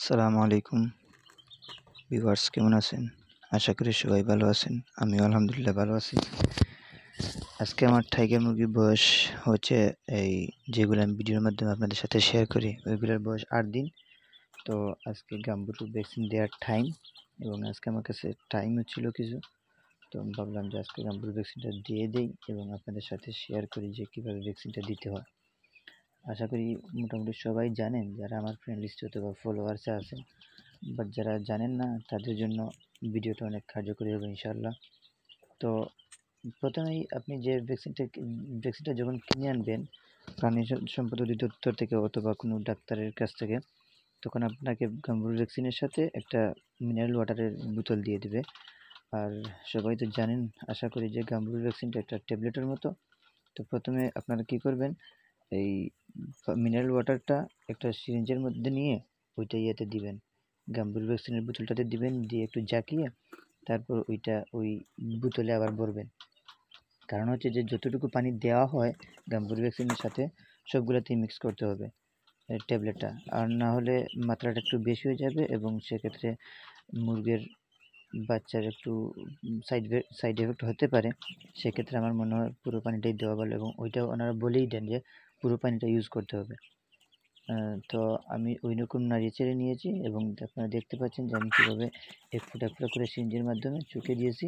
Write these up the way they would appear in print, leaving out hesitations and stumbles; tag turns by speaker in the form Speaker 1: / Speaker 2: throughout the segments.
Speaker 1: আসসালামু আলাইকুম ভিউয়ার্স, কেমন আছেন? আশা করি সবাই ভালো আছেন। আমিও আলহামদুলিল্লাহ ভালো আছি। আজকে আমার টাইগার মুরগির বয়স হচ্ছে এই যেগুলো আমি ভিডিওর মাধ্যমে আপনাদের সাথে শেয়ার করি ওইগুলোর বয়স 8 দিন। তো আজকে গাম্বুরু ভ্যাকসিন দেওয়ার টাইম এবং আজকে আমার কাছে টাইমও ছিল কিছু। তো আমি ভাবলাম যে আজকে গাম্বুরু ভ্যাকসিনটা দিয়ে দেই এবং আপনাদের সাথে শেয়ার করি যে কীভাবে ভ্যাকসিনটা দিতে হয়। আশা করি মোটামুটি সবাই জানেন, যারা আমার ফ্রেন্ড লিস্টে অথবা ফলোয়ার্সে আছেন, বাট যারা জানেন না তাদের জন্য ভিডিওটা অনেক কার্যকরী হবে ইনশাআল্লাহ। তো প্রথমেই আপনি যে ভ্যাকসিনটা যখন কিনে আনবেন প্রাণী সম্পদ অধিদপ্তর থেকে অথবা কোনো ডাক্তারের কাছ থেকে, তখন আপনাকে গাম্বুরু ভ্যাকসিনের সাথে একটা মিনারেল ওয়াটারের বোতল দিয়ে দিবে। আর সবাই তো জানেন আশা করি যে গাম্বুরু ভ্যাকসিনটা একটা ট্যাবলেটের মতো। তো প্রথমে আপনারা কি করবেন, এই মিনারেল ওয়াটারটা একটা সিরিঞ্জের মধ্যে নিয়ে ওইটা ইয়েতে দিবেন, গাম্বুরু ভ্যাকসিনের বোতলটাতে দিবেন, দিয়ে একটু জাকিয়ে তারপর ওই বোতলে আবার ভরবেন। কারণ হচ্ছে যে যতটুকু পানি দেওয়া হয় গাম্বুরু ভ্যাকসিনের সাথে সবগুলোতেই মিক্স করতে হবে ট্যাবলেটটা, আর না হলে মাত্রাটা একটু বেশি হয়ে যাবে এবং সেক্ষেত্রে মুরগির বাচ্চার একটু সাইড এফেক্ট হতে পারে। সেক্ষেত্রে আমার মনে হয় পুরো পানিটাই দেওয়া ভালো, এবং ওইটাও ওনারা বলেই দেন যে পুরো পানিটা ইউজ করতে হবে। তো আমি ওইরকম নাড়িয়ে চেড়ে নিয়েছি এবং আপনারা দেখতে পাচ্ছেন যে আমি কীভাবে এক ফোঁটা করে সিরিঞ্জের মাধ্যমে চোখে দিয়েছি।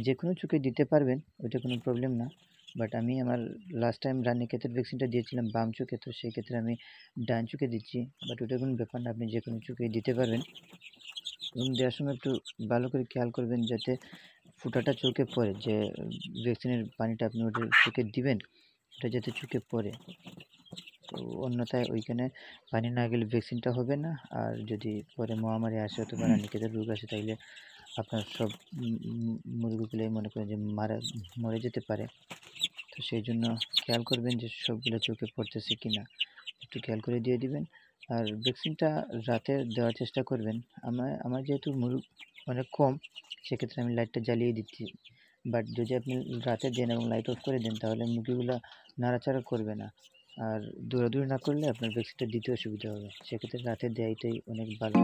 Speaker 1: যে কোনো চোখে দিতে পারবেন, ওইটা কোনো প্রবলেম না। বাট আমি আমার লাস্ট টাইম রানীক্ষেতের ভ্যাকসিনটা দিয়েছিলাম বাম চোখে, তো সেই ক্ষেত্রে আমি ডান চোখে দিচ্ছি। বাট ওটা কোনো ব্যাপার না, আপনি যে কোনো চোখেই দিতে পারবেন। এবং দেওয়ার সময় একটু ভালো করে খেয়াল করবেন যাতে ফোঁটাটা চোখে পড়ে, যে ভ্যাকসিনের পানিটা আপনি ওটা চোখে দিবেন ওটা যাতে চোখে পড়ে। তো অন্যথায় ওইখানে পানি না গেলে ভ্যাকসিনটা হবে না। আর যদি পরে মহামারী আসে অথবা রানীক্ষেতের রোগ আসে, তাইলে আপনার সব মুরগিগুলোই মনে করেন যে মরে যেতে পারে। তো সেই জন্য খেয়াল করবেন যে সবগুলো চোখে পড়তেছে কি না, একটু খেয়াল করে দিয়ে দিবেন। আর ভ্যাকসিনটা রাতে দেওয়ার চেষ্টা করবেন। আমার যেহেতু মুরগ অনেক কম, সেক্ষেত্রে আমি লাইটটা জ্বালিয়ে দিচ্ছি। বাট যদি আপনি রাতে দেন এবং লাইট অফ করে দেন, তাহলে মুরগিগুলো নাড়াচাড়া করবে না। আর দৌড়াদৌড়ি না করলে আপনার ভ্যাকসিনটা দিতে অসুবিধা হবে। সেক্ষেত্রে রাতে দেওয়াটাই অনেক ভালো।